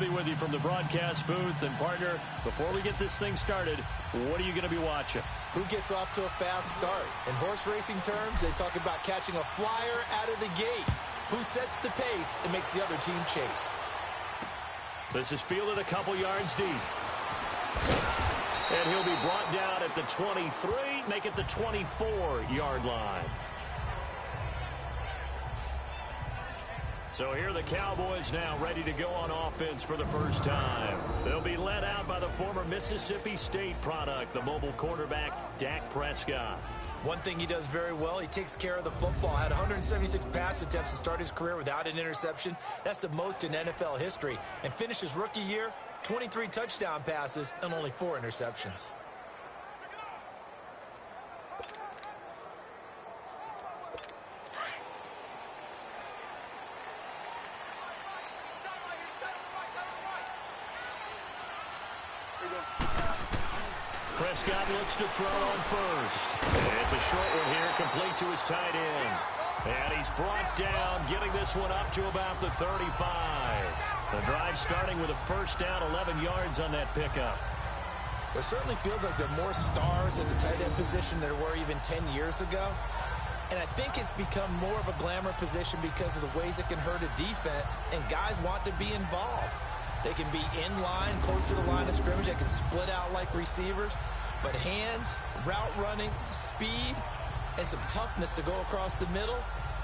be with you from the broadcast booth. And, partner, before we get this thing started, what are you going to be watching? Who gets off to a fast start? In horse racing terms, they talk about catching a flyer out of the gate. Who sets the pace and makes the other team chase? This is fielded a couple yards deep. And he'll be brought down at the 23, make it the 24-yard line. So here are the Cowboys now ready to go on offense for the first time. They'll be led out by the former Mississippi State product, the mobile quarterback, Dak Prescott. One thing he does very well, he takes care of the football. Had 176 pass attempts to start his career without an interception. That's the most in NFL history. And finished his rookie year, 23 touchdown passes and only 4 interceptions. Prescott looks to throw on first. It's a short one here, complete to his tight end. And he's brought down, getting this one up to about the 35. The drive starting with a first down, 11 yards on that pickup. It certainly feels like there are more stars at the tight end position than there were even 10 years ago. And I think it's become more of a glamour position because of the ways it can hurt a defense, and guys want to be involved. They can be in line, close to the line of scrimmage. They can split out like receivers. But hands, route running, speed, and some toughness to go across the middle,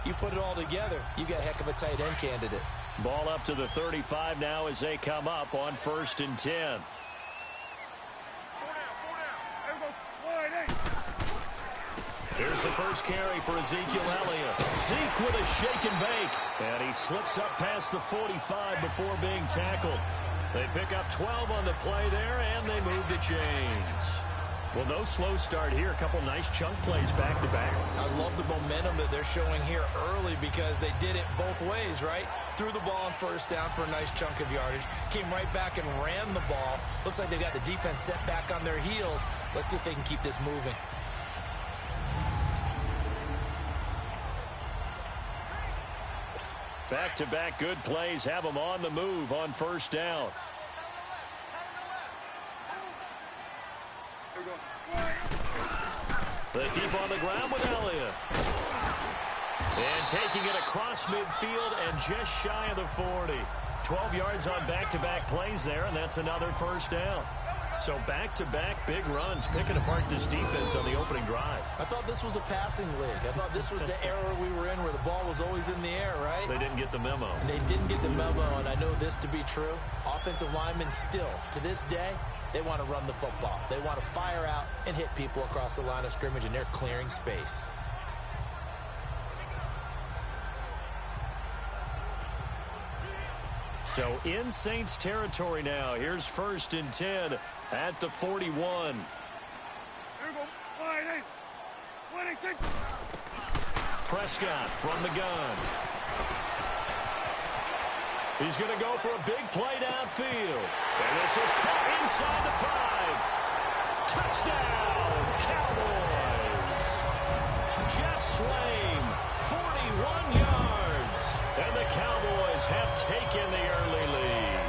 you put it all together, you got a heck of a tight end candidate. Ball up to the 35 now as they come up on 1st and 10. Here's the first carry for Ezekiel Elliott. Zeke with a shake and bake. And he slips up past the 45 before being tackled. They pick up 12 on the play there, and they move the chains. Well, no slow start here. A couple nice chunk plays back-to-back. I love the momentum that they're showing here early because they did it both ways, right? Threw the ball on first down for a nice chunk of yardage. Came right back and ran the ball. Looks like they've got the defense set back on their heels. Let's see if they can keep this moving. Back-to-back good plays have them on the move on first down. They keep on the ground with Elliott. And taking it across midfield and just shy of the 40. 12 yards on back-to-back plays there, and that's another first down. So back-to-back big runs, picking apart this defense on the opening drive. I thought this was a passing league. I thought this was the era we were in where the ball was always in the air, right? They didn't get the memo. And they didn't get the memo, and I know this to be true. Offensive linemen still, to this day, they want to run the football. They want to fire out and hit people across the line of scrimmage, and they're clearing space. So in Saints territory now. Here's 1st and 10 at the 41. Prescott from the gun. He's going to go for a big play downfield. And this is caught inside the 5. Touchdown, Cowboys. Jeff Swaim, 41 yards. And the Cowboys have taken the early lead.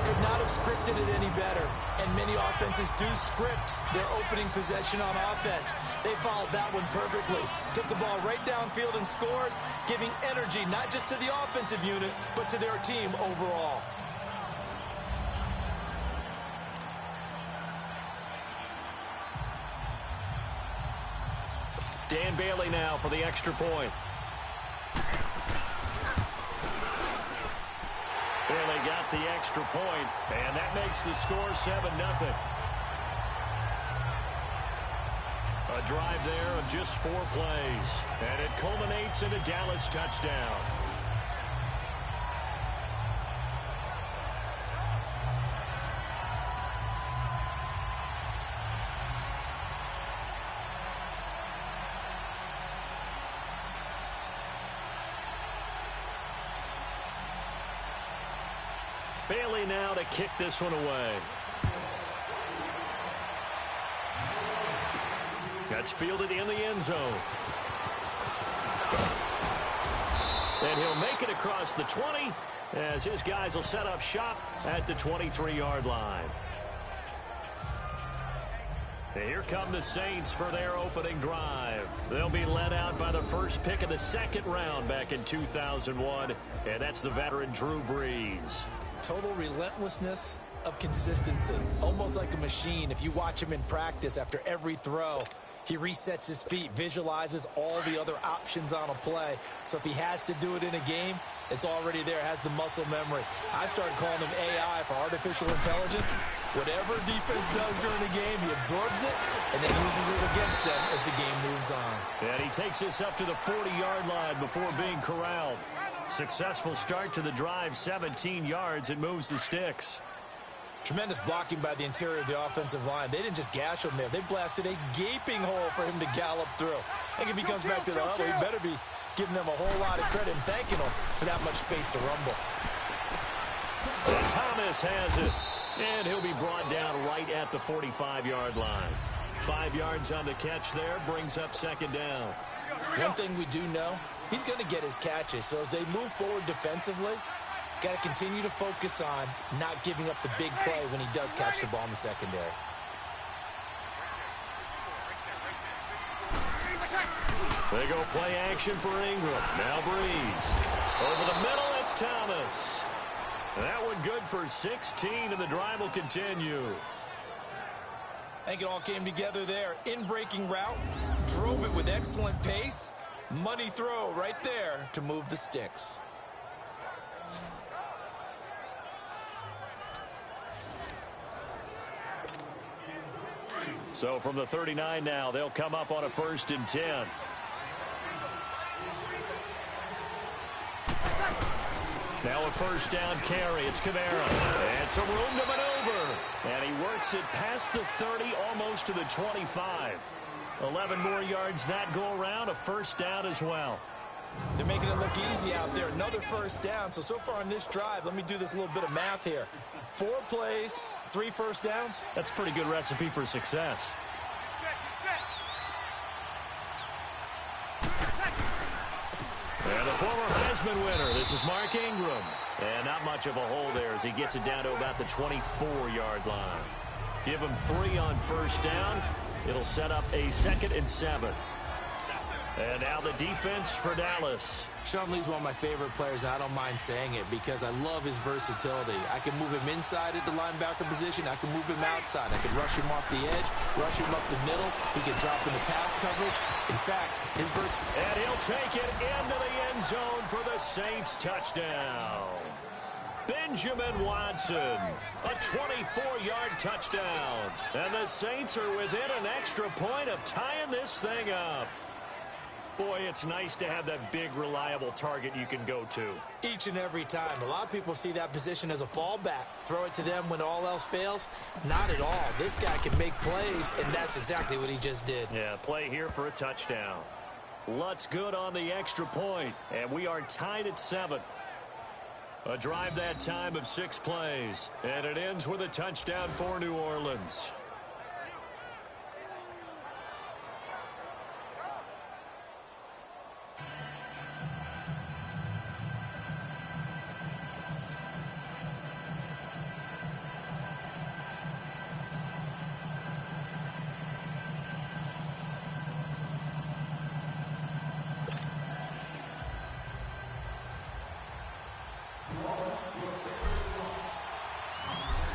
Could not have scripted it any better. And many offenses do script their opening possession on offense. They followed that one perfectly. Took the ball right downfield and scored, giving energy not just to the offensive unit, but to their team overall. Dan Bailey now for the extra point. Bailey got the extra point, and that makes the score 7-0. A drive there of just 4 plays, and it culminates in a Dallas touchdown. Bailey now to kick this one away. That's fielded in the end zone. And he'll make it across the 20 as his guys will set up shop at the 23-yard line. And here come the Saints for their opening drive. They'll be led out by the first pick of the second round back in 2001, and that's the veteran Drew Brees. Total relentlessness of consistency, almost like a machine. If you watch him in practice, after every throw, he resets his feet, visualizes all the other options on a play. So if he has to do it in a game, it's already there, has the muscle memory. I started calling him AI for artificial intelligence. Whatever defense does during the game, he absorbs it and then uses it against them as the game moves on. And he takes us up to the 40-yard line before being corralled. Successful start to the drive, 17 yards, and moves the sticks. Tremendous blocking by the interior of the offensive line. They didn't just gash him there. They blasted a gaping hole for him to gallop through. I think if he comes back to the huddle, he better be giving them a whole lot of credit and thanking them for that much space to rumble. And Thomas has it. And he'll be brought down right at the 45-yard line. 5 yards on the catch there, brings up second down. One thing we do know, he's going to get his catches. So as they move forward defensively, got to continue to focus on not giving up the big play when he does catch the ball in the secondary. They go play action for Ingram. Now Brees. Over the middle, it's Thomas. That one good for 16, and the drive will continue. I think it all came together there. In-breaking route, drove it with excellent pace. Money throw right there to move the sticks. So from the 39 now, they'll come up on a 1st and 10. Now a first down carry. It's Kamara. And some room to maneuver. And he works it past the 30, almost to the 25. 11 more yards that go around. A first down as well. They're making it look easy out there. Another first down. So far on this drive, let me do this little bit of math here. 4 plays, 3 first downs. That's a pretty good recipe for success. And the former Heisman winner, this is Mark Ingram. And not much of a hole there as he gets it down to about the 24-yard line. Give him 3 on first down. It'll set up a 2nd and 7. And now the defense for Dallas. Sean Lee's one of my favorite players, and I don't mind saying it because I love his versatility. I can move him inside at the linebacker position. I can move him outside. I can rush him off the edge, rush him up the middle. He can drop into pass coverage. In fact, his and he'll take it into the end zone for the Saints touchdown. Benjamin Watson, a 24-yard touchdown. And the Saints are within an extra point of tying this thing up. Boy, it's nice to have that big, reliable target you can go to. Each and every time. A lot of people see that position as a fallback. Throw it to them when all else fails. Not at all. This guy can make plays, and that's exactly what he just did. Yeah, play here for a touchdown. Lutz good on the extra point, and we are tied at 7. A drive that time of 6 plays, and it ends with a touchdown for New Orleans.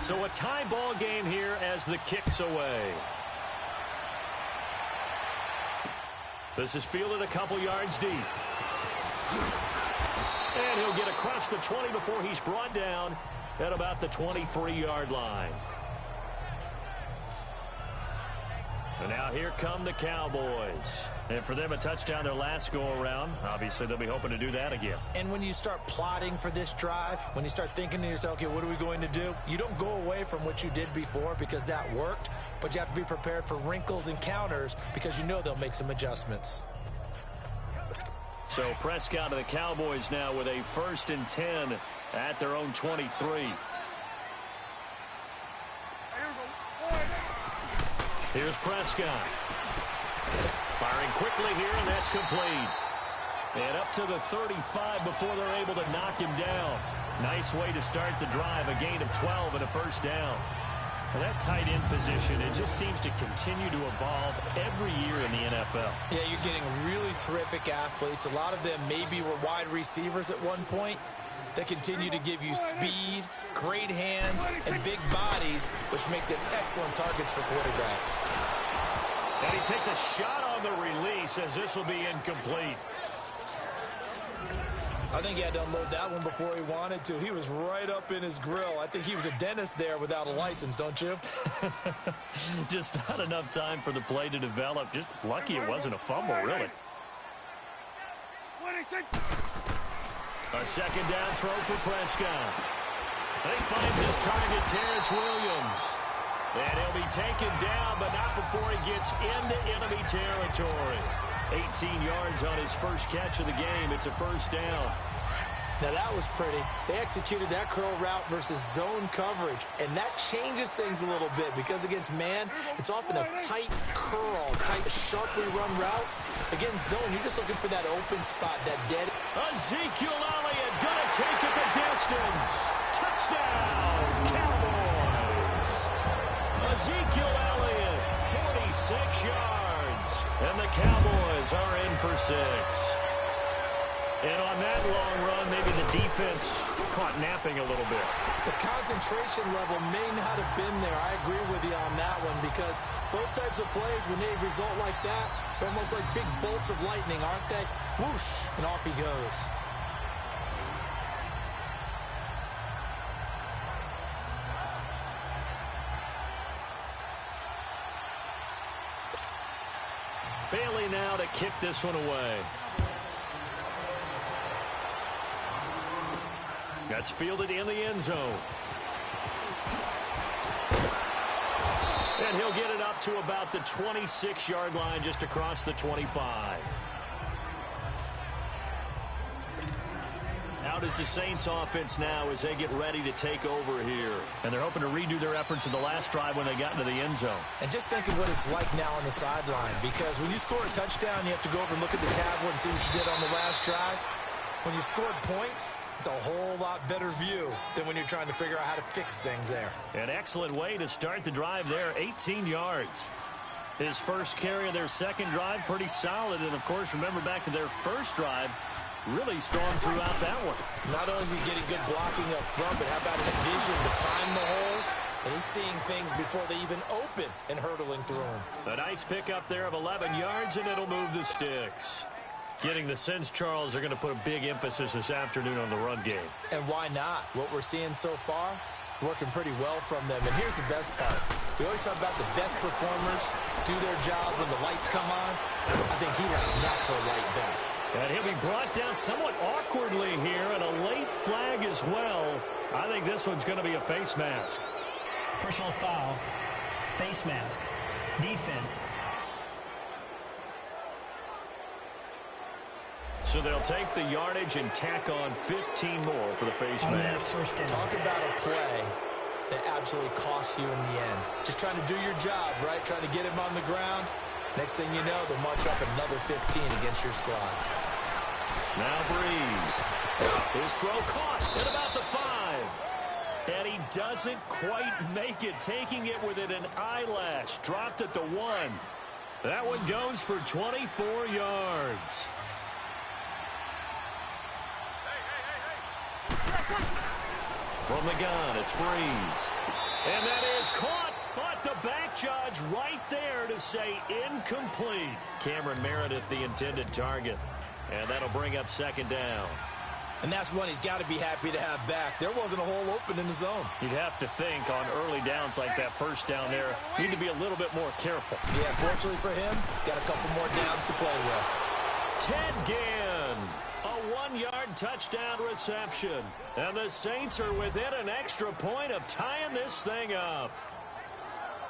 So a tie ball game here as the kick's away. This is fielded a couple yards deep. And he'll get across the 20 before he's brought down at about the 23-yard line. And now here come the Cowboys. And for them, a touchdown their last go-around. Obviously, they'll be hoping to do that again. And when you start plotting for this drive, when you start thinking to yourself, okay, what are we going to do? You don't go away from what you did before because that worked, but you have to be prepared for wrinkles and counters because you know they'll make some adjustments. So Prescott of the Cowboys now with a 1st and 10 at their own 23. Here's Prescott. Firing quickly here, and that's complete. And up to the 35 before they're able to knock him down. Nice way to start the drive, a gain of 12 and a first down. Well, that tight end position, it just seems to continue to evolve every year in the NFL. Yeah, you're getting really terrific athletes. A lot of them maybe were wide receivers at one point. They continue to give you speed, great hands, and big bodies, which make them excellent targets for quarterbacks. And he takes a shot on the release as this will be incomplete. I think he had to unload that one before he wanted to. He was right up in his grill. I think he was a dentist there without a license, don't you? Just not enough time for the play to develop. Just lucky it wasn't a fumble, really. A second down throw for Prescott. He finds his target, Terrence Williams. And he'll be taken down, but not before he gets into enemy territory. 18 yards on his first catch of the game. It's a first down. Now, that was pretty. They executed that curl route versus zone coverage, and that changes things a little bit because against man, it's often a tight curl, tight, sharply run route. Against zone, you're just looking for that open spot, that dead. Ezekiel Elliott gonna take it the distance. Touchdown, Cowboys. Ezekiel Elliott, 46 yards. And the Cowboys are in for 6. And on that long run, maybe the defense caught napping a little bit. The concentration level may not have been there. I agree with you on that one because those types of plays, when they result like that, they're almost like big bolts of lightning, aren't they? Whoosh, and off he goes. Bailey now to kick this one away. That's fielded in the end zone. And he'll get it up to about the 26-yard line, just across the 25. Out is the Saints offense now as they get ready to take over here. And they're hoping to redo their efforts in the last drive when they got into the end zone. And just think of what it's like now on the sideline, because when you score a touchdown, you have to go over and look at the tablet and see what you did on the last drive. When you scored points, it's a whole lot better view than when you're trying to figure out how to fix things there. An excellent way to start the drive there, 18 yards. His first carry of their second drive, pretty solid. And, of course, remember back to their first drive, really strong throughout that one. Not only is he getting good blocking up front, but how about his vision to find the holes? And he's seeing things before they even open and hurtling through them. A nice pickup there of 11 yards, and it'll move the sticks. Getting the sense, Charles, they're going to put a big emphasis this afternoon on the run game. And why not? What we're seeing so far is working pretty well from them. And here's the best part. We always talk about the best performers do their job when the lights come on. I think he has natural light best. And he'll be brought down somewhat awkwardly here, and a late flag as well. I think this one's going to be a face mask. Personal foul, face mask, defense. So they'll take the yardage and tack on 15 more for the face mask. Talk about a play that absolutely costs you in the end. Just trying to do your job, right? Trying to get him on the ground. Next thing you know, they'll march up another 15 against your squad. Now Breeze. His throw caught at about the 5. And he doesn't quite make it, taking it within an eyelash. Dropped at the 1. That one goes for 24 yards. From the gun, it's Breeze. And that is caught, but the back judge right there to say incomplete. Cameron Meredith, the intended target. And that'll bring up second down. And that's one he's got to be happy to have back. There wasn't a hole open in the zone. You'd have to think on early downs like that first down there, you need to be a little bit more careful. Yeah, fortunately for him, got a couple more downs to play with. Ted Ginn, a 1-yard touchdown reception. And the Saints are within an extra point of tying this thing up.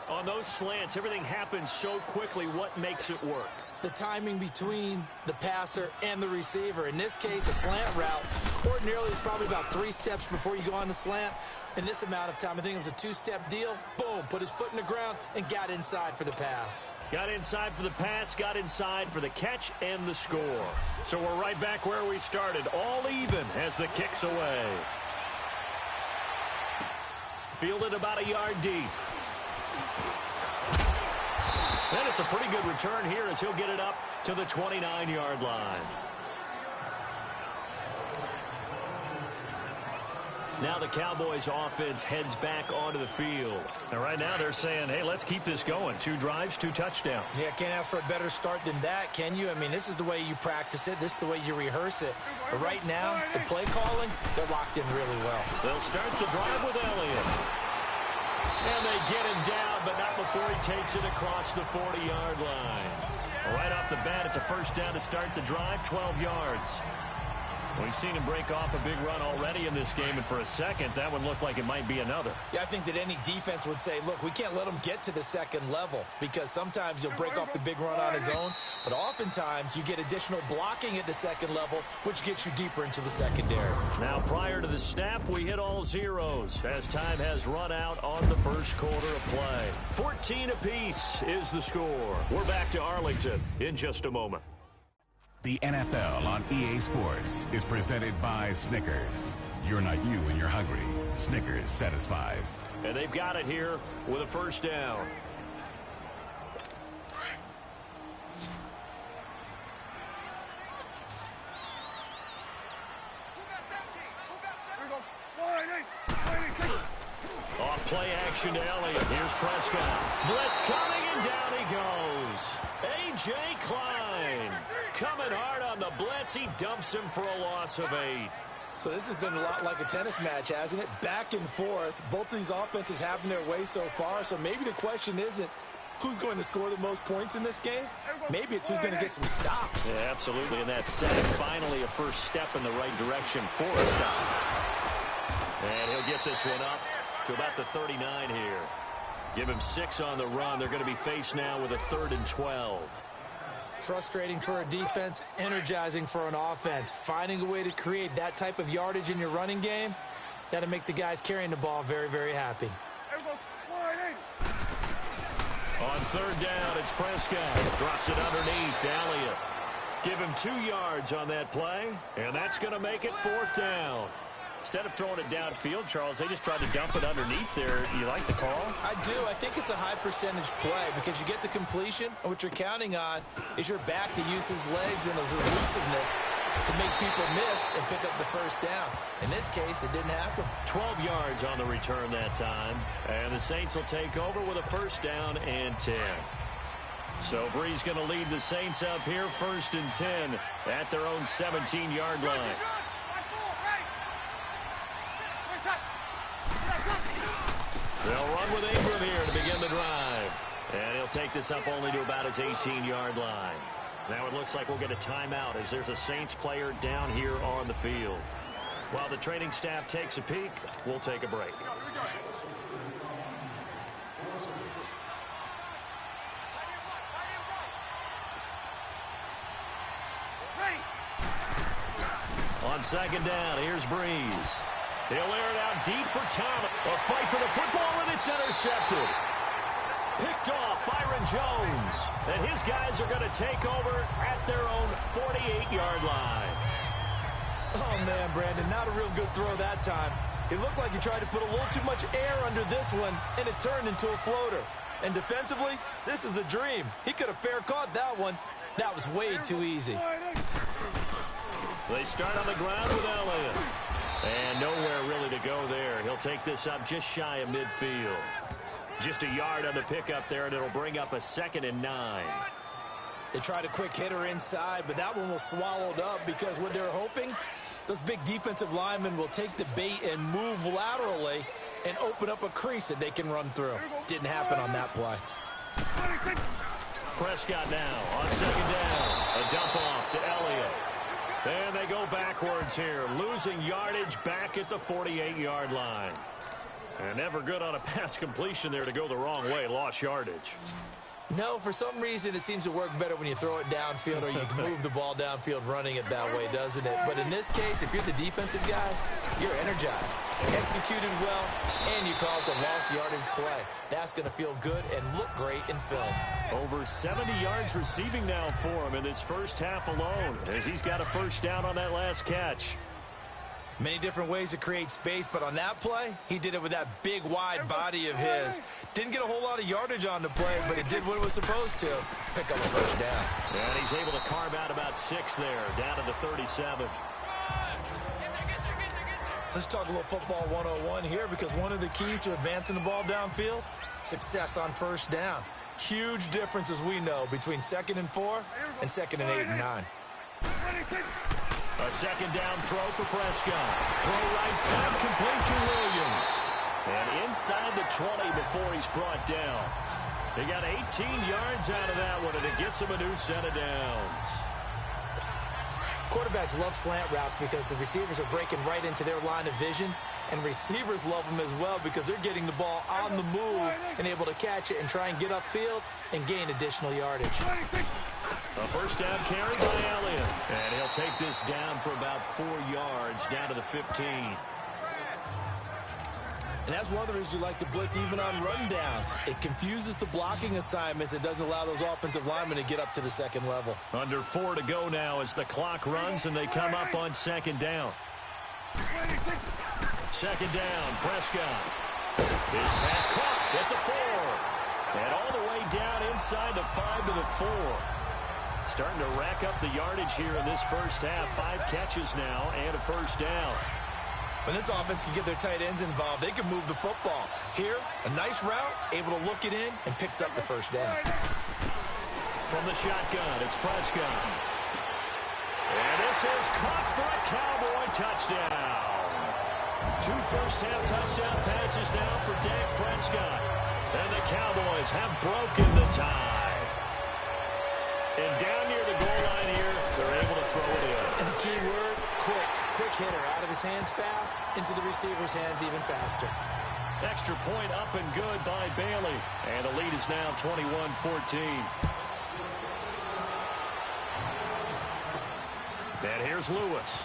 On those slants, everything happens so quickly. What makes it work? The timing between the passer and the receiver. In this case, a slant route. Ordinarily, it's probably about 3 steps before you go on the slant. In this amount of time, I think it was a 2-step deal. Boom, put his foot in the ground and got inside for the pass. Got inside for the pass, got inside for the catch and the score. So we're right back where we started, all even as the kick's away. Fielded about a yard deep. And it's a pretty good return here as he'll get it up to the 29-yard line. Now the Cowboys offense heads back onto the field. And right now they're saying, hey, let's keep this going. 2 drives, 2 touchdowns. Yeah, can't ask for a better start than that, can you? I mean, this is the way you practice it. This is the way you rehearse it. But right now, the play calling, they're locked in really well. They'll start the drive with Elliott. And they get him down, but not before he takes it across the 40-yard line. Right off the bat, it's a first down to start the drive, 12 yards. We've seen him break off a big run already in this game, and for a second, that one looked like it might be another. Yeah, I think that any defense would say, look, we can't let him get to the second level because sometimes he'll break off the big run on his own, but oftentimes you get additional blocking at the second level, which gets you deeper into the secondary. Now, prior to the snap, we hit all zeros as time has run out on the first quarter of play. 14 apiece is the score. We're back to Arlington in just a moment. The NFL on EA Sports is presented by Snickers. You're not you when you're hungry. Snickers satisfies. And they've got it here with a first down. Off play action to Elliott. Here's Prescott. Blitz coming, and down he goes. A.J. Klein coming hard on the blitz. He dumps him for a loss of 8. So this has been a lot like a tennis match, hasn't it? Back and forth. Both of these offenses having their way so far. So maybe the question isn't who's going to score the most points in this game. Maybe it's who's going to get some stops. Yeah, absolutely. And that sack, finally a first step in the right direction for a stop. And he'll get this one up to about the 39 here. Give him 6 on the run. They're going to be faced now with a 3rd and 12. Frustrating for a defense, energizing for an offense. Finding a way to create that type of yardage in your running game, that'll make the guys carrying the ball very, very happy. On 3rd down, it's Prescott. Drops it underneath to Elliott. Give him 2 yards on that play, and that's going to make it 4th down. Instead of throwing it downfield, Charles, they just tried to dump it underneath there. You like the call? I do. I think it's a high percentage play because you get the completion, and what you're counting on is your back to use his legs and his elusiveness to make people miss and pick up the first down. In this case, it didn't happen. 12 yards on the return that time, and the Saints will take over with a first down and 10. So Bree's going to lead the Saints up here, 1st and 10 at their own 17-yard line. They'll run with Ingram here to begin the drive. And he'll take this up only to about his 18-yard line. Now it looks like we'll get a timeout as there's a Saints player down here on the field. While the training staff takes a peek, we'll take a break. On 2nd down, here's Breeze. He'll air it out deep for Thomas. A fight for the football, and it's intercepted. Picked off Byron Jones. And his guys are going to take over at their own 48-yard line. Oh, man, Brandon, not a real good throw that time. It looked like he tried to put a little too much air under this one, and it turned into a floater. And defensively, this is a dream. He could have fair caught that one. That was way too easy. They start on the ground with Elliott. And nowhere really to go there. He'll take this up just shy of midfield. Just a yard on the pickup there, and it'll bring up a 2nd and 9. They tried a quick hitter inside, but that one was swallowed up because what they're hoping, those big defensive linemen will take the bait and move laterally and open up a crease that they can run through. Didn't happen on that play. Prescott now on 2nd down. A dump off to Elliott. And they go backwards here, losing yardage back at the 48-yard line. And never good on a pass completion there to go the wrong way, lost yardage. No, for some reason it seems to work better when you throw it downfield or you can move the ball downfield running it that way, doesn't it? But in this case, if you're the defensive guys, you're energized, executed well, and you caused a lost yardage play. That's going to feel good and look great in film. Over 70 yards receiving now for him in this first half alone, as he's got a first down on that last catch. Many different ways to create space, but on that play, he did it with that big, wide body of his. Didn't get a whole lot of yardage on the play, but it did what it was supposed to. Pick up a first down. And he's able to carve out about 6 there, down to the 37. Let's talk a little football 101 here, because one of the keys to advancing the ball downfield, success on first down. Huge difference, as we know, between 2nd and 4 and 2nd and 8 and 9. A second down throw for Prescott. Throw right side, complete to Williams. And inside the 20 before he's brought down. He got 18 yards out of that one, and it gets him a new set of downs. Quarterbacks love slant routes because the receivers are breaking right into their line of vision, and receivers love them as well because they're getting the ball on the move and able to catch it and try and get upfield and gain additional yardage. A first down carry by Elliott. And he'll take this down for about 4 yards, down to the 15. And that's one of the reasons you like to blitz even on run downs. It confuses the blocking assignments. It doesn't allow those offensive linemen to get up to the second level. Under 4 to go now as the clock runs and they come up on second down. Second down, Prescott. His pass caught at the 4. And all the way down inside the 5 to the 4. Starting to rack up the yardage here in this first half. 5 catches now and a first down. When this offense can get their tight ends involved, they can move the football. Here, a nice route, able to look it in, and picks up the first down. From the shotgun, it's Prescott. And this is caught for a Cowboy touchdown. 2 first-half touchdown passes now for Dak Prescott. And the Cowboys have broken the tie. And down near the goal line here, they're able to throw it in. And the key word, quick. Quick hitter, out of his hands fast, into the receiver's hands even faster. Extra point up and good by Bailey. And the lead is now 21-14. And here's Lewis.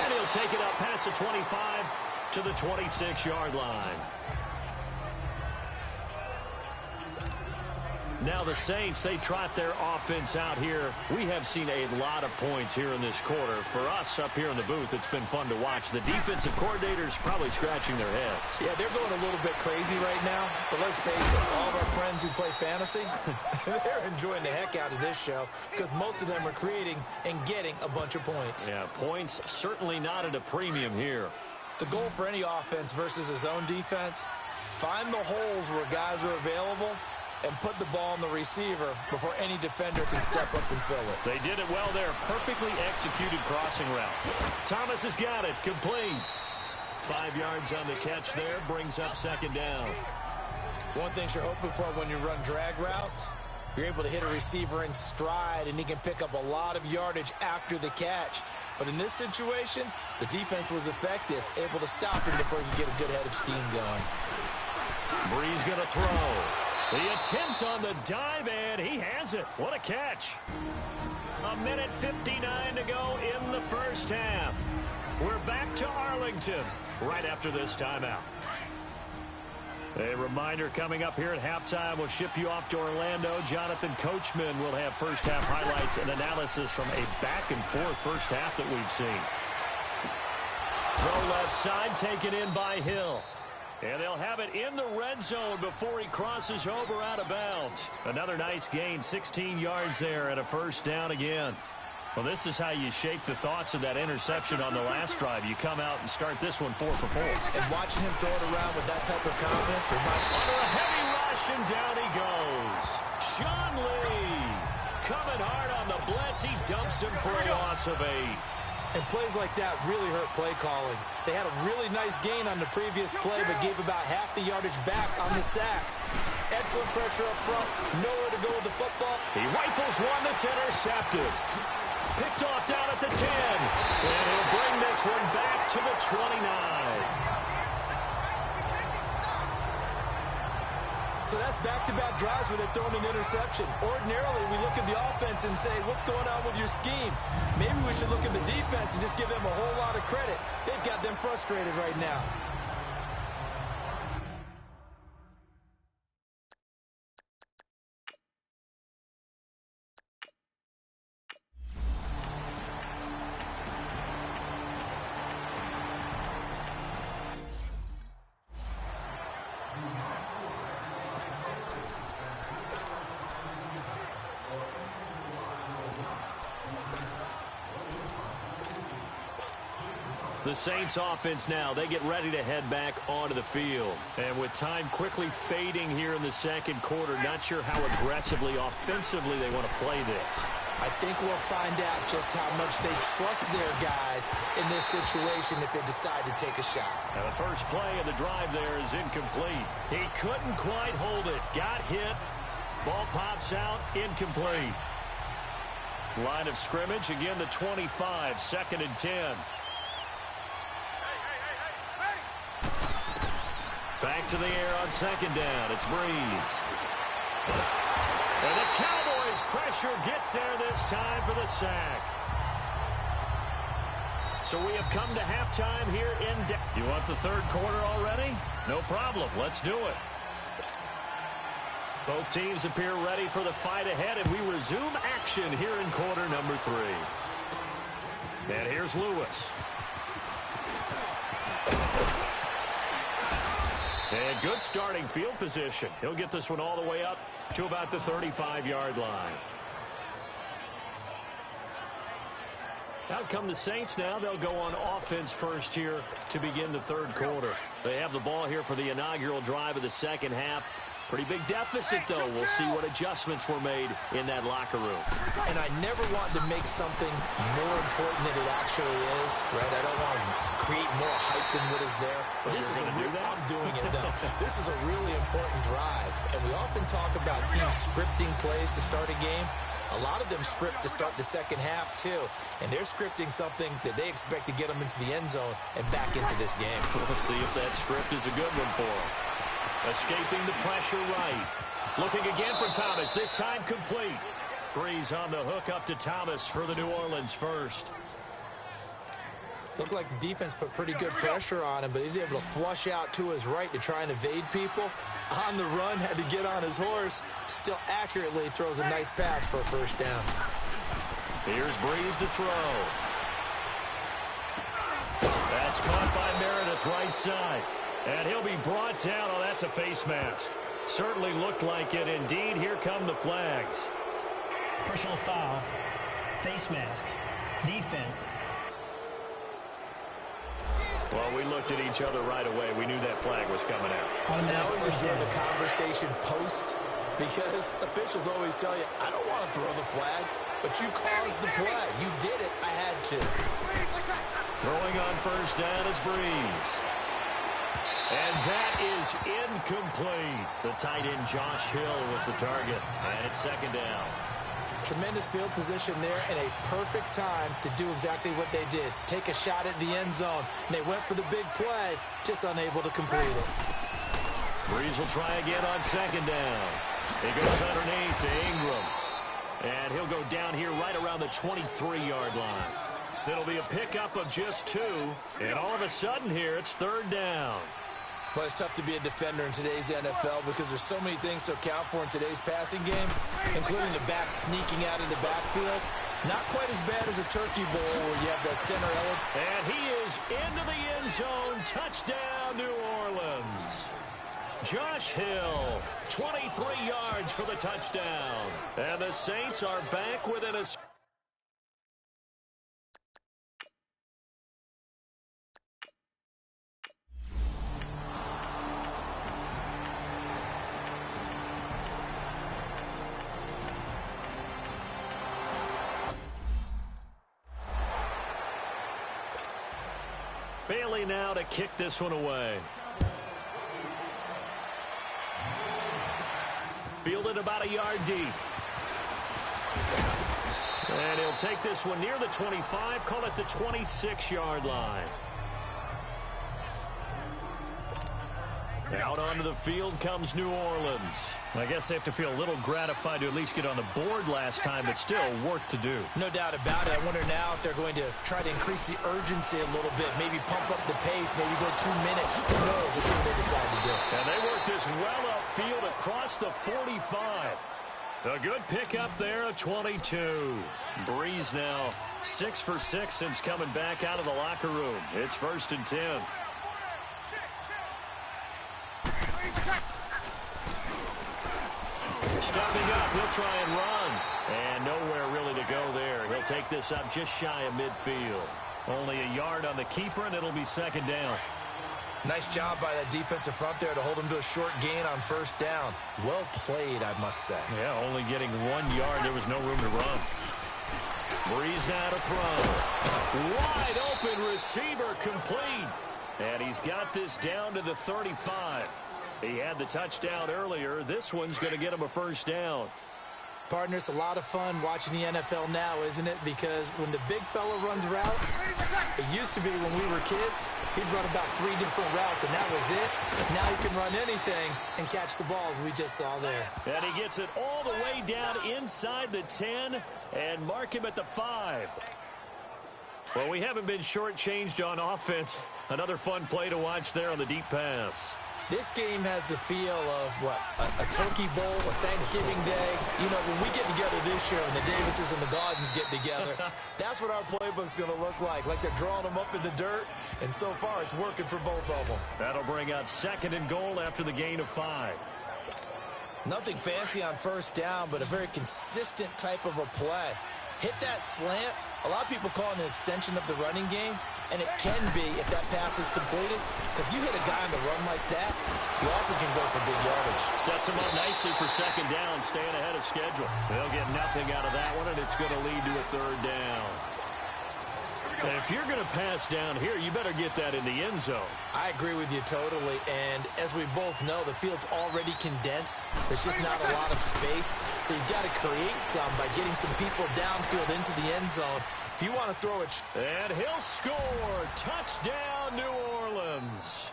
And he'll take it up past the 25 to the 26-yard line. Now the Saints, they trot their offense out here. We have seen a lot of points here in this quarter. For us up here in the booth, it's been fun to watch. The defensive coordinators probably scratching their heads. Yeah, they're going a little bit crazy right now. But let's face it, all of our friends who play fantasy, they're enjoying the heck out of this show because most of them are creating and getting a bunch of points. Yeah, points certainly not at a premium here. The goal for any offense versus a zone defense, find the holes where guys are available and put the ball on the receiver before any defender can step up and fill it. They did it well there. Perfectly executed crossing route. Thomas has got it. Complete. 5 yards on the catch there. Brings up second down. One thing you're hoping for when you run drag routes, you're able to hit a receiver in stride, and he can pick up a lot of yardage after the catch. But in this situation, the defense was effective, able to stop him before he could get a good head of steam going. Brees going to throw. The attempt on the dive, and he has it. What a catch. 1:59 to go in the first half. We're back to Arlington right after this timeout. A reminder coming up here at halftime, we'll ship you off to Orlando. Jonathan Coachman will have first half highlights and analysis from a back-and-forth first half that we've seen. Throw left side, taken in by Hill. And they'll have it in the red zone before he crosses over out of bounds. Another nice gain, 16 yards there and a first down again. Well, this is how you shape the thoughts of that interception on the last drive. You come out and start this one 4 for 4. And watching him throw it around with that type of confidence reminds me. Under a heavy rush, and down he goes. Sean Lee coming hard on the blitz. He dumps him for a loss of 8. And plays like that really hurt play calling. They had a really nice gain on the previous play, but gave about half the yardage back on the sack. Excellent pressure up front. Nowhere to go with the football. He rifles one that's intercepted. Picked off down at the 10. And he'll bring this one back to the 29. So that's back-to-back drives where they're throwing an interception. Ordinarily, we look at the offense and say, what's going on with your scheme? Maybe we should look at the defense and just give them a whole lot of credit. They've got them frustrated right now. The Saints offense now, they get ready to head back onto the field. And with time quickly fading here in the second quarter, not sure how aggressively, offensively they want to play this. I think we'll find out just how much they trust their guys in this situation if they decide to take a shot. And the first play of the drive there is incomplete. He couldn't quite hold it. Got hit. Ball pops out. Incomplete. Line of scrimmage, again the 25, 2nd and 10. Back to the air on 2nd down. It's Breeze. And the Cowboys' pressure gets there this time for the sack. So we have come to halftime here in You want the third quarter already? No problem. Let's do it. Both teams appear ready for the fight ahead, and we resume action here in quarter number 3. And here's Lewis. And good starting field position. He'll get this one all the way up to about the 35-yard line. Out come the Saints now. They'll go on offense first here to begin the third quarter. They have the ball here for the inaugural drive of the second half. Pretty big deficit, though. We'll see what adjustments were made in that locker room. And I never want to make something more important than it actually is, right? I don't want to create more hype than what is there. But this is I'm doing it, though. This is a really important drive. And we often talk about teams scripting plays to start a game. A lot of them script to start the second half, too. And they're scripting something that they expect to get them into the end zone and back into this game. We'll see if that script is a good one for them. Escaping the pressure right. Looking again for Thomas. This time complete. Breeze on the hook up to Thomas for the New Orleans first. Looked like the defense put pretty good pressure on him, but he's able to flush out to his right to try and evade people. On the run, had to get on his horse. Still accurately throws a nice pass for a first down. Here's Breeze to throw. That's caught by Meredith right side. And he'll be brought down. Oh, that's a face mask. Certainly looked like it. Indeed, here come the flags. Personal foul, face mask, defense. Well, we looked at each other right away. We knew that flag was coming out. And I always enjoy the conversation post because officials always tell you, I don't want to throw the flag, but you caused the play. You did it. I had to. Throwing on first down is Breeze. And that is incomplete. The tight end, Josh Hill, was the target. And it's 2nd down. Tremendous field position there and a perfect time to do exactly what they did. Take a shot at the end zone. And they went for the big play, just unable to complete it. Breeze will try again on 2nd down. He goes underneath to Ingram. And he'll go down here right around the 23-yard line. It'll be a pickup of just 2. And all of a sudden here, it's 3rd down. Well, it's tough to be a defender in today's NFL because there's so many things to account for in today's passing game, including the back sneaking out of the backfield. Not quite as bad as a turkey bowl where you have the center element. And he is into the end zone. Touchdown, New Orleans. Josh Hill, 23 yards for the touchdown. And the Saints are back within a... Bailey now to kick this one away. Fielded about a yard deep. And he'll take this one near the 25, call it the 26-yard line. Out onto the field comes New Orleans. I guess they have to feel a little gratified to at least get on the board last time, but still work to do. No doubt about it. I wonder now if they're going to try to increase the urgency a little bit, maybe pump up the pace, maybe go 2 minutes. Who knows? Let's see what they decide to do. And they work this well upfield across the 45. A good pickup there, a 22. Breeze now 6 for 6 since coming back out of the locker room. It's 1st and 10. Stepping up, he'll try and run. And nowhere really to go there. He'll take this up just shy of midfield. Only a yard on the keeper, and it'll be second down. Nice job by that defensive front there to hold him to a short gain on first down. Well played, I must say. Yeah, only getting 1 yard. There was no room to run. Breeze now to throw. Wide open receiver complete. And he's got this down to the 35. He had the touchdown earlier. This one's going to get him a first down. Partner, it's a lot of fun watching the NFL now, isn't it? Because when the big fella runs routes, it used to be when we were kids, he'd run about 3 different routes, and that was it. Now he can run anything and catch the balls we just saw there. And he gets it all the way down inside the 10 and mark him at the 5. Well, we haven't been shortchanged on offense. Another fun play to watch there on the deep pass. This game has the feel of, what, a turkey bowl, a Thanksgiving day. You know, when we get together this year and the Davises and the Gardens get together, that's what our playbook's going to look like they're drawing them up in the dirt, and so far it's working for both of them. That'll bring up 2nd and goal after the gain of 5. Nothing fancy on first down, but a very consistent type of a play. Hit that slant. A lot of people call it an extension of the running game, and it can be if that pass is completed, because you hit a guy on the run like that, you often can go for big yardage. Sets him up nicely for second down, staying ahead of schedule. They'll get nothing out of that one, and it's going to lead to a 3rd down. And if you're going to pass down here, you better get that in the end zone. I agree with you totally, and as we both know, the field's already condensed. There's just not a lot of space, so you've got to create some by getting some people downfield into the end zone. If you want to throw it... And he'll score. Touchdown, New Orleans.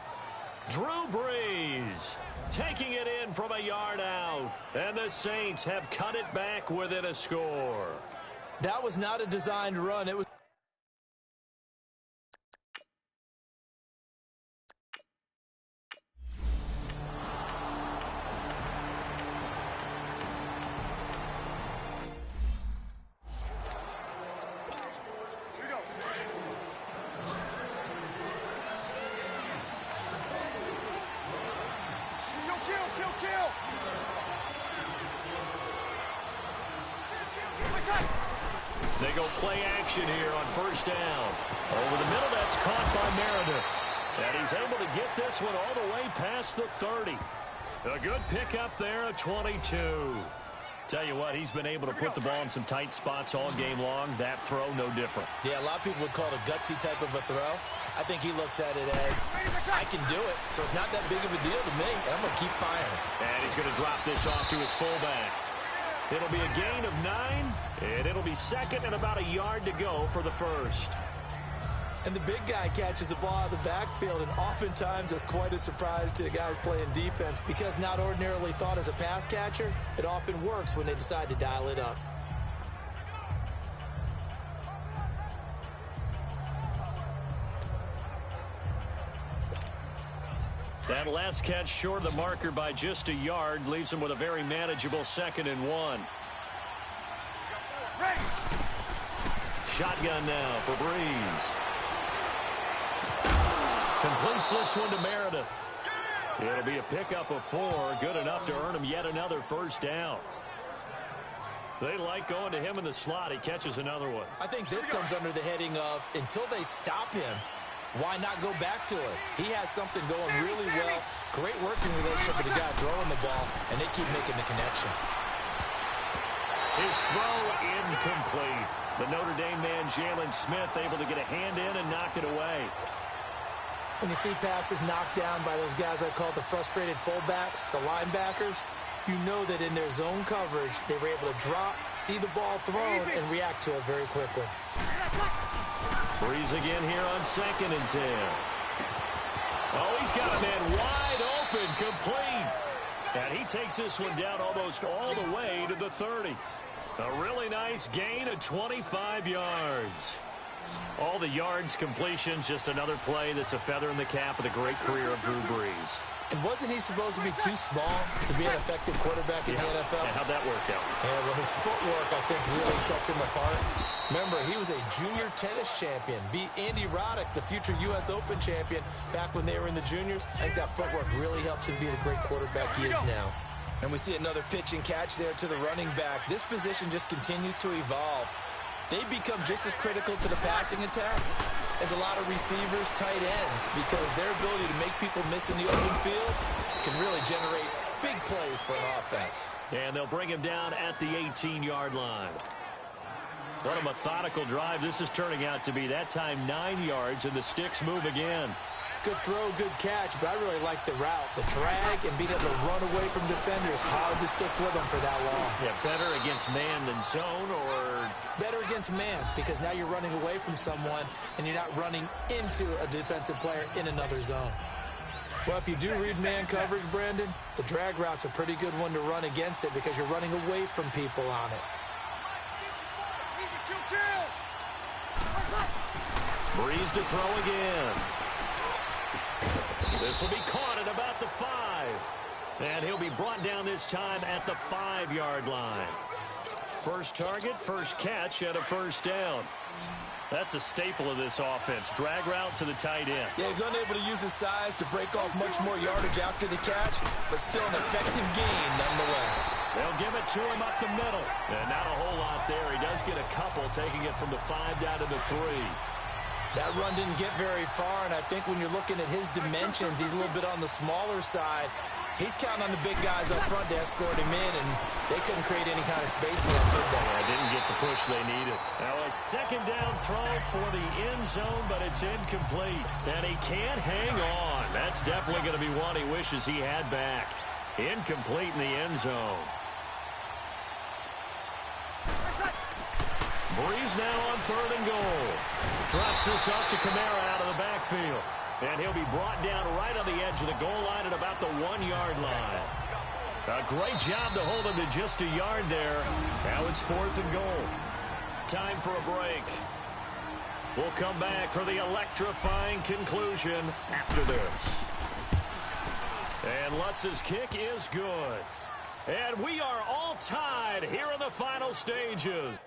Drew Brees taking it in from a yard out, and the Saints have cut it back within a score. That was not a designed run. It was... They go play action here on first down. Over the middle, that's caught by Meredith. And he's able to get this one all the way past the 30. A good pickup there at 22. Tell you what, he's been able to put the ball in some tight spots all game long. That throw, no different. Yeah, a lot of people would call it a gutsy type of a throw. I think he looks at it as, I can do it, so it's not that big of a deal to me, and I'm going to keep firing. And he's going to drop this off to his fullback. It'll be a gain of 9, and it'll be 2nd and about a yard to go for the 1st. And the big guy catches the ball out of the backfield, and oftentimes it's quite a surprise to the guys playing defense because not ordinarily thought as a pass catcher, it often works when they decide to dial it up. That last catch short of the marker by just a yard leaves him with a very manageable 2nd and 1. Shotgun now for Brees. Completes this one to Meredith. It'll be a pickup of 4, good enough to earn him yet another first down. They like going to him in the slot. He catches another one. I think this comes under the heading of, until they stop him, why not go back to it? He has something going really well. Great working relationship with the guy throwing the ball, and they keep making the connection. His throw incomplete. The Notre Dame man, Jalen Smith, able to get a hand in and knock it away. When you see passes knocked down by those guys I call the frustrated fullbacks, the linebackers, you know that in their zone coverage, they were able to drop, see the ball thrown, and react to it very quickly. Brees again here on 2nd and 10. Oh, he's got a man wide open, complete. And he takes this one down almost all the way to the 30. A really nice gain of 25 yards. All the yards, completions, just another play that's a feather in the cap of the great career of Drew Brees. And wasn't he supposed to be too small to be an effective quarterback in the NFL? And how'd that work out? Yeah, well, his footwork, I think, really sets him apart. Remember, he was a junior tennis champion. Beat Andy Roddick, the future U.S. Open champion, back when they were in the juniors. I think that footwork really helps him be the great quarterback he is now. And we see another pitch and catch there to the running back. This position just continues to evolve. they become just as critical to the passing attack as a lot of receivers, tight ends, because their ability to make people miss in the open field can really generate big plays for an offense. And they'll bring him down at the 18-yard line. What a methodical drive this is turning out to be. That time 9 yards, and the sticks move again. Good throw, good catch, but I really like the route. The drag and being able to run away from defenders, hard to stick with them for that long. Yeah, better against man than zone, or? Better against man, because now you're running away from someone and you're not running into a defensive player in another zone. Well, if you do read man coverage, Brandon, the drag route's a pretty good one to run against it because you're running away from people on it. Breeze to throw again. This will be caught at about the 5. And he'll be brought down this time at the 5-yard line. First target, first catch, and a first down. That's a staple of this offense. Drag route to the tight end. Yeah, he's unable to use his size to break off much more yardage after the catch, but still an effective gain nonetheless. They'll give it to him up the middle. And not a whole lot there. He does get a couple, taking it from the 5 down to the 3. That run didn't get very far, and I think when you're looking at his dimensions, he's a little bit on the smaller side. He's counting on the big guys up front to escort him in, and they couldn't create any kind of space for him, could they? Yeah, didn't get the push they needed. Now a second down throw for the end zone, but it's incomplete. And he can't hang on. That's definitely going to be one he wishes he had back. Incomplete in the end zone. Breeze now on 3rd and goal. Drops this off to Kamara out of the backfield. And he'll be brought down right on the edge of the goal line at about the 1-yard line. A great job to hold him to just a yard there. Now it's 4th and goal. Time for a break. We'll come back for the electrifying conclusion after this. And Lutz's kick is good. And we are all tied here in the final stages.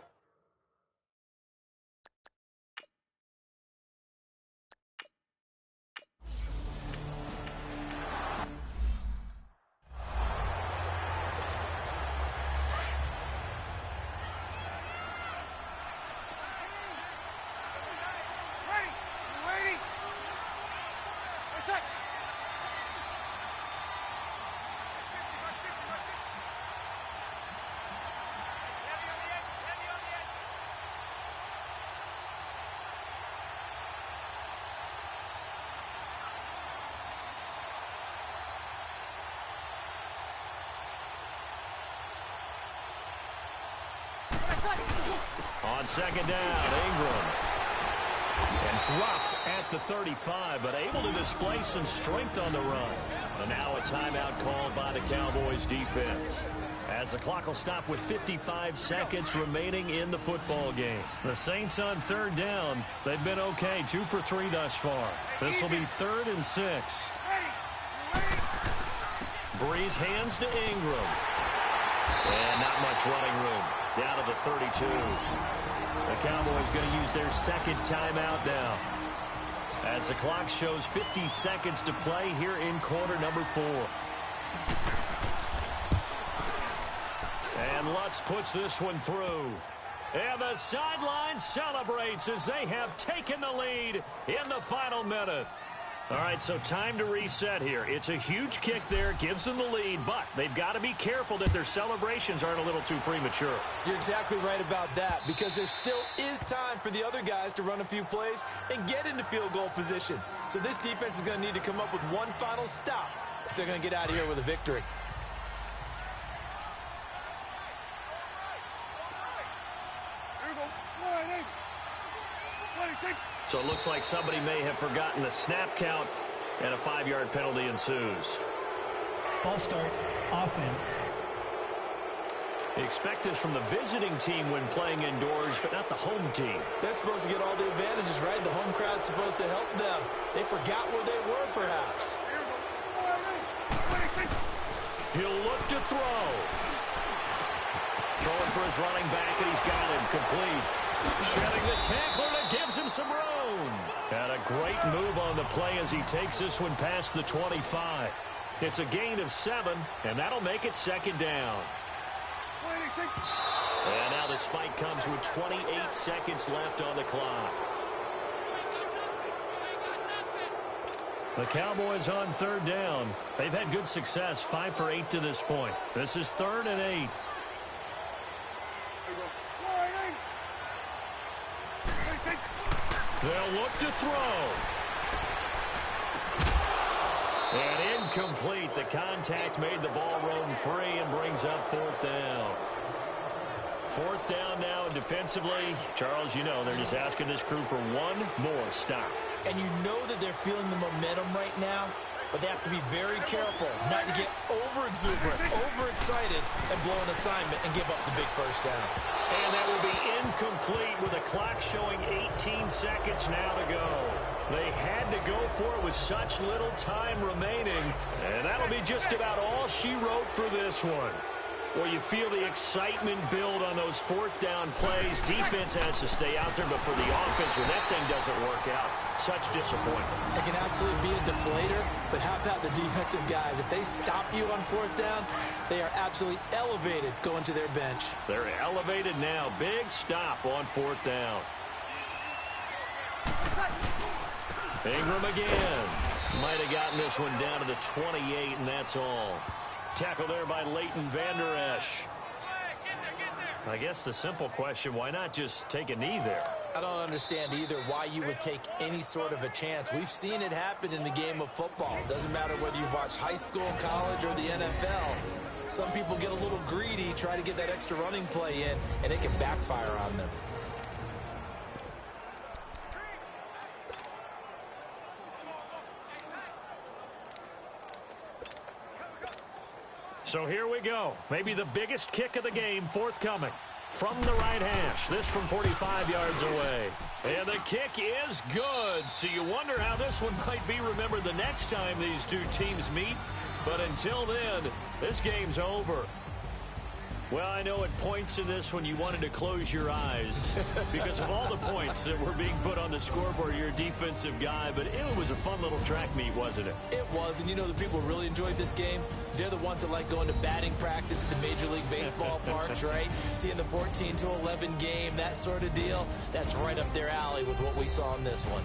On second down, Ingram. And dropped at the 35, but able to display some strength on the run. And now a timeout called by the Cowboys defense. As the clock will stop with 55 seconds remaining in the football game. The Saints on 3rd down. They've been okay, 2 for 3 thus far. This will be 3rd and 6. Breeze hands to Ingram. And not much running room. Down to the 32. The Cowboys going to use their second timeout now. As the clock shows 50 seconds to play here in quarter number 4. And Lutz puts this one through. And the sideline celebrates as they have taken the lead in the final minute. All right, so time to reset here. It's a huge kick there, gives them the lead, but they've got to be careful that their celebrations aren't a little too premature. You're exactly right about that, because there still is time for the other guys to run a few plays and get into field goal position. So this defense is going to need to come up with one final stop if they're going to get out of here with a victory. So it looks like somebody may have forgotten the snap count, and a 5-yard penalty ensues. False start, offense. Expect this from the visiting team when playing indoors, but not the home team. They're supposed to get all the advantages, right? The home crowd's supposed to help them. They forgot where they were, perhaps. He'll look to throw. Throwing for his running back, and he's got him complete. Shedding the tackler that gives him some room. And a great move on the play as he takes this one past the 25. It's a gain of 7, and that'll make it second down. And now the spike comes with 28 seconds left on the clock. The Cowboys on 3rd down. They've had good success, 5 for 8 to this point. This is 3rd and 8. They'll look to throw. And incomplete. The contact made the ball roam free and brings up 4th down. 4th down now defensively. Charles, you know, they're just asking this crew for one more stop. And you know that they're feeling the momentum right now, but they have to be very careful not to get over-exuberant, overexcited, and blow an assignment and give up the big first down. And that will be incomplete with the clock showing 18 seconds now to go. They had to go for it with such little time remaining, and that'll be just about all she wrote for this one. Well, you feel the excitement build on those 4th down plays. Defense has to stay out there, but for the offense, when that thing doesn't work out, such disappointment. It can absolutely be a deflator, but how about the defensive guys? If they stop you on 4th down, they are absolutely elevated going to their bench. They're elevated now. Big stop on 4th down. Ingram again. Might have gotten this one down to the 28, and that's all. Tackle there by Leighton Vander Esch. I guess the simple question, why not just take a knee there? I don't understand either why you would take any sort of a chance. We've seen it happen in the game of football. Doesn't matter whether you've watched high school, college, or the NFL. Some people get a little greedy, try to get that extra running play in, and it can backfire on them. So here we go. Maybe the biggest kick of the game forthcoming from the right hash. This from 45 yards away. And the kick is good. So you wonder how this one might be remembered the next time these two teams meet. But until then, this game's over. Well, I know at points in this one you wanted to close your eyes because of all the points that were being put on the scoreboard. You're a defensive guy, but it was a fun little track meet, wasn't it? It was, and you know the people really enjoyed this game? They're the ones that like going to batting practice at the Major League Baseball parks, right? Seeing the 14-11 game, that sort of deal. That's right up their alley with what we saw in this one.